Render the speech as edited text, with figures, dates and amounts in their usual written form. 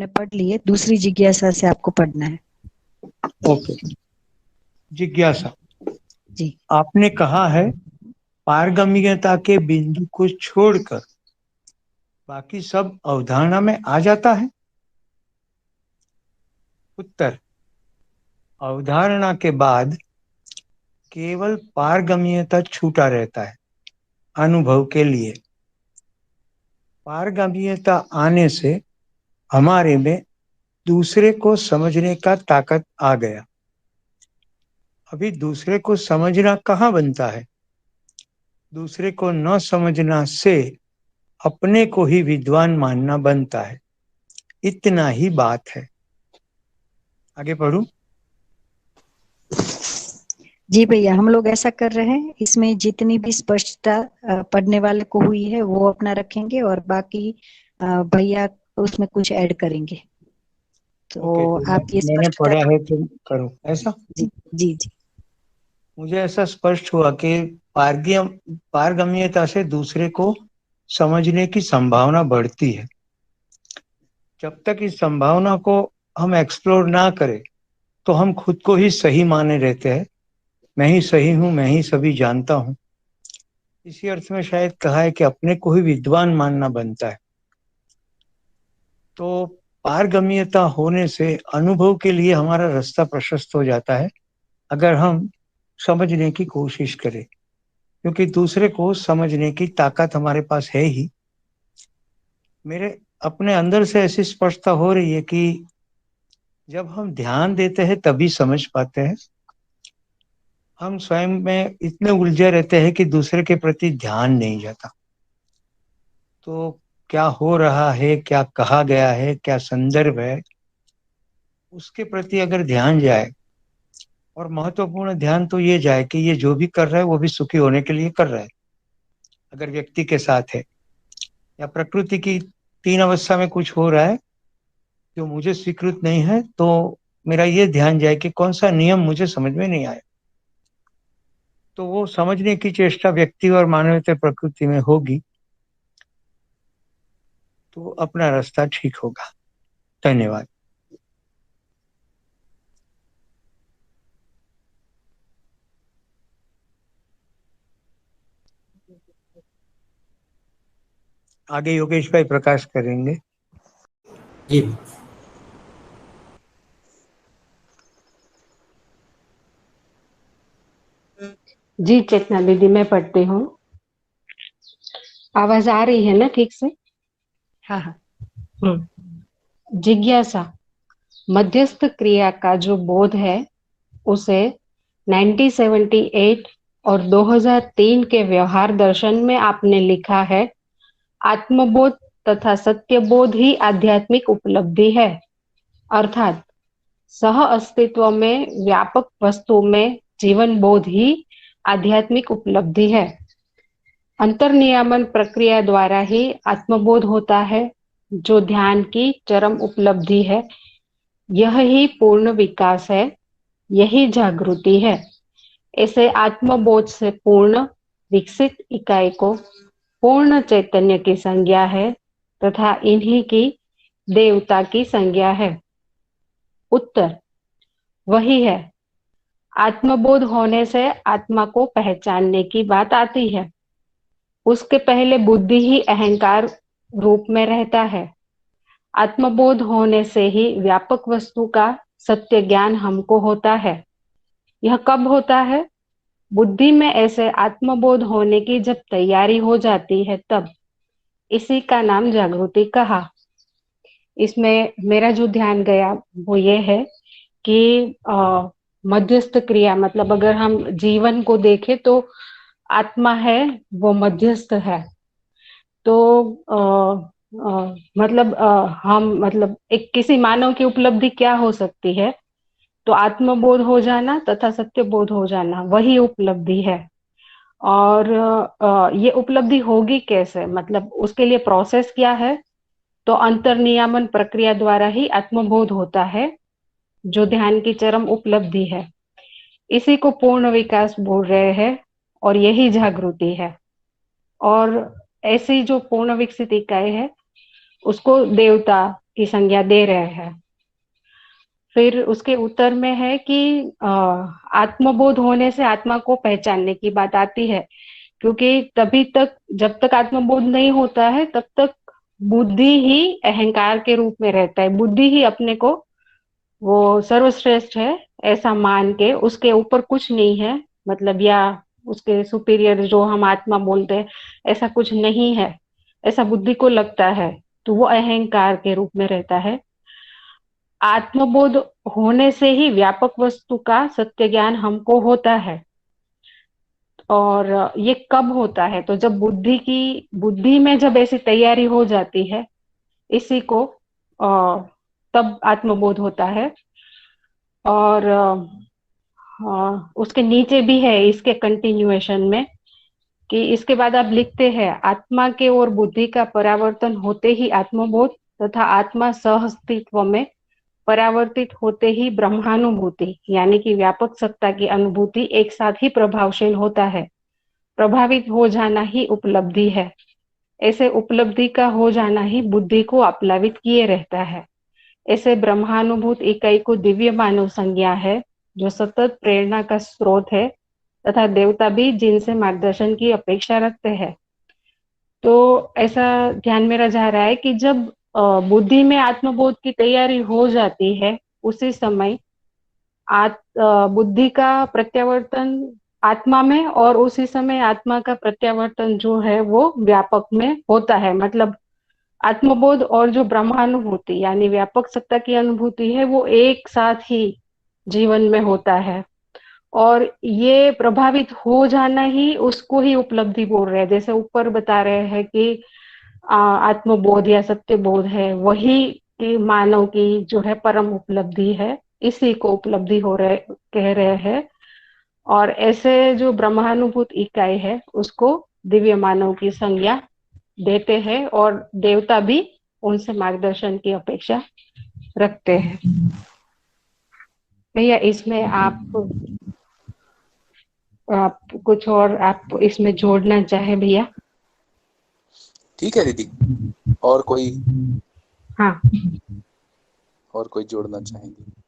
हमने पढ़ ली है, दूसरी जिज्ञासा से आपको पढ़ना है। ओके। जिज्ञासा जी। आपने कहा है पारगम्यता के बिंदु को छोड़कर बाकी सब अवधारणा में आ जाता है। उत्तर, अवधारणा के बाद केवल पारगम्यता छूटा रहता है अनुभव के लिए। पारगम्यता आने से हमारे में दूसरे को समझने का ताकत आ गया। अभी दूसरे को समझना कहाँ बनता है? दूसरे को न समझना से अपने को ही विद्वान मानना बनता है। इतना ही बात है। आगे पढ़ूं? जी भैया, हम लोग ऐसा कर रहे हैं, इसमें जितनी भी स्पष्टता पढ़ने वाले को हुई है वो अपना रखेंगे और बाकी भैया उसमें कुछ ऐड करेंगे। तो आप ये मैंने स्पष्टता। पढ़ा है तो करो ऐसा। जी जी जी। मुझे ऐसा स्पष्ट हुआ कि पारगम्यता से दूसरे को समझने की संभावना बढ़ती है। जब तक इस संभावना को हम एक्सप्लोर ना करें तो हम खुद को ही सही माने रहते हैं। मैं ही सही हूँ, मैं ही सभी जानता हूँ। इसी अर्थ में शायद कहा है कि अपने को ही विद्वान मानना बनता है। तो पारगम्यता होने से अनुभव के लिए हमारा रास्ता प्रशस्त हो जाता है अगर हम समझने की कोशिश करें, क्योंकि दूसरे को समझने की ताकत हमारे पास है ही। मेरे अपने अंदर से ऐसी स्पष्टता हो रही है कि जब हम ध्यान देते हैं तभी समझ पाते हैं। हम स्वयं में इतने उलझे रहते हैं कि दूसरे के प्रति ध्यान नहीं जाता। तो क्या हो रहा है, क्या कहा गया है, क्या संदर्भ है, उसके प्रति अगर ध्यान जाए, और महत्वपूर्ण ध्यान तो ये जाए कि ये जो भी कर रहा है वो भी सुखी होने के लिए कर रहा है। अगर व्यक्ति के साथ है या प्रकृति की तीन अवस्था में कुछ हो रहा है जो मुझे स्वीकृत नहीं है, तो मेरा ये ध्यान जाए कि कौन सा नियम मुझे समझ में नहीं आया। तो वो समझने की चेष्टा व्यक्ति और मानवीय प्रकृति में होगी तो अपना रास्ता ठीक होगा। धन्यवाद। आगे योगेश भाई प्रकाश करेंगे। जी जी चेतना दीदी, मैं पढ़ती हूँ। आवाज आ रही है ना ठीक से? हाँ हाँ। जिज्ञासा मध्यस्थ क्रिया का जो बोध है उसे 1978 और 2003 के व्यवहार दर्शन में आपने लिखा है, आत्मबोध तथा सत्यबोध ही आध्यात्मिक उपलब्धि है। अर्थात सह अस्तित्व में व्यापक वस्तु में जीवन बोध ही आध्यात्मिक उपलब्धि है। अंतर्नियामन प्रक्रिया द्वारा ही आत्मबोध होता है, जो ध्यान की चरम उपलब्धि है। यह ही पूर्ण विकास है, यही जागृति है। ऐसे आत्मबोध से पूर्ण विकसित इकाई को पूर्ण चैतन्य की संज्ञा है तथा इन्हीं की देवता की संज्ञा है। उत्तर वही है। आत्मबोध होने से आत्मा को पहचानने की बात आती है। उसके पहले बुद्धि ही अहंकार रूप में रहता है। आत्मबोध होने से ही व्यापक वस्तु का सत्य ज्ञान हमको होता है। यह कब होता है? बुद्धि में ऐसे आत्मबोध होने की जब तैयारी हो जाती है तब। इसी का नाम जागृति कहा। इसमें मेरा जो ध्यान गया वो ये है कि मध्यस्थ क्रिया, मतलब अगर हम जीवन को देखें तो आत्मा है वो मध्यस्थ है। तो मतलब एक किसी मानव की उपलब्धि क्या हो सकती है? तो आत्मबोध हो जाना तथा सत्यबोध हो जाना, वही उपलब्धि है। और ये उपलब्धि होगी कैसे, मतलब उसके लिए प्रोसेस क्या है? तो अंतर्नियामन प्रक्रिया द्वारा ही आत्मबोध होता है, जो ध्यान की चरम उपलब्धि है। इसी को पूर्ण विकास बोल रहे हैं और यही जागृति है। और ऐसी जो पूर्ण विकसित इकाई है उसको देवता की संज्ञा दे रहे हैं। फिर उसके उत्तर में है कि आत्मबोध होने से आत्मा को पहचानने की बात आती है, क्योंकि तभी तक जब तक आत्मबोध नहीं होता है तब तक बुद्धि ही अहंकार के रूप में रहता है। बुद्धि ही अपने को वो सर्वश्रेष्ठ है ऐसा मान के, उसके ऊपर कुछ नहीं है, मतलब या उसके सुपीरियर जो हम आत्मा बोलते हैं ऐसा कुछ नहीं है, ऐसा बुद्धि को लगता है, तो वो अहंकार के रूप में रहता है। आत्मबोध होने से ही व्यापक वस्तु का सत्य ज्ञान हमको होता है। और ये कब होता है? तो जब बुद्धि में जब ऐसी तैयारी हो जाती है, इसी को तब आत्मबोध होता है। और उसके नीचे भी है इसके कंटिन्यूएशन में कि इसके बाद आप लिखते हैं, आत्मा के और बुद्धि का परावर्तन होते ही आत्मबोध तथा आत्मा सह अस्तित्व में परावर्तित होते ही ब्रह्मानुभूति यानी कि व्यापक सत्ता की अनुभूति एक साथ ही प्रभावशील होता है। प्रभावित हो जाना ही उपलब्धि है। ऐसे उपलब्धि का हो जाना ही बुद्धि को आप्लावित किए रहता है। ऐसे ब्रह्मानुभूत इकाई को दिव्य मानव संज्ञा है, जो सतत प्रेरणा का स्रोत है तथा देवता भी जिनसे मार्गदर्शन की अपेक्षा रखते हैं। तो ऐसा ध्यान मेरा जा रहा है कि जब बुद्धि में आत्मबोध की तैयारी हो जाती है, उसी समय बुद्धि का प्रत्यावर्तन आत्मा में, और उसी समय आत्मा का प्रत्यावर्तन जो है वो व्यापक में होता है। मतलब आत्मबोध और जो ब्रह्मानुभूति यानी व्यापक सत्ता की अनुभूति है वो एक साथ ही जीवन में होता है। और ये प्रभावित हो जाना ही उसको ही उपलब्धि बोल रहे हैं। जैसे ऊपर बता रहे हैं कि आत्मबोध या सत्य बोध है वही कि मानव की जो है परम उपलब्धि है, इसी को उपलब्धि कह रहे हैं। और ऐसे जो ब्रह्मानुभूत इकाई है उसको दिव्य मानव की संज्ञा देते हैं, और देवता भी उनसे मार्गदर्शन की अपेक्षा रखते हैं। भैया इसमें आप कुछ और आप इसमें जोड़ना चाहे भैया? ठीक है दीदी, और कोई? हाँ, और कोई जोड़ना चाहेंगे?